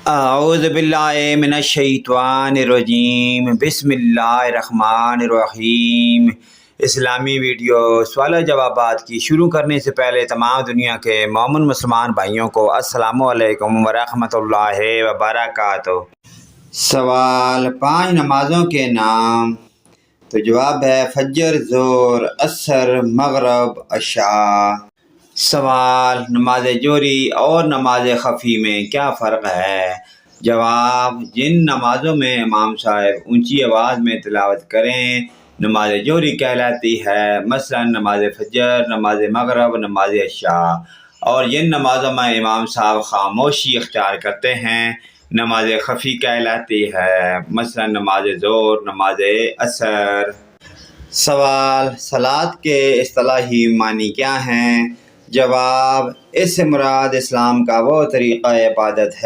اعوذ باللہ من الشیطان الرجیم، بسم اللہ الرحمن الرحیم۔ اسلامی ویڈیو سوال و جوابات کی شروع کرنے سے پہلے تمام دنیا کے مومن مسلمان بھائیوں کو السلام علیکم ورحمۃ اللہ وبرکاتہ۔ سوال: 5 نمازوں کے نام؟ تو جواب ہے فجر، ظہر، عصر، مغرب، عشاء۔ سوال: نماز جوہری اور نماز خفی میں کیا فرق ہے؟ جواب: جن نمازوں میں امام صاحب اونچی آواز میں تلاوت کریں نماز جوہری کہلاتی ہے، مثلا نماز فجر، نماز مغرب، نماز عشاء، اور جن نمازوں میں امام صاحب خاموشی اختیار کرتے ہیں نماز خفی کہلاتی ہے، مثلا نماز ظہر، نماز عصر۔ سوال: صلاۃ کے اصطلاحی معنی کیا ہیں؟ جواب: اس سے مراد اسلام کا وہ طریقہ عبادت ہے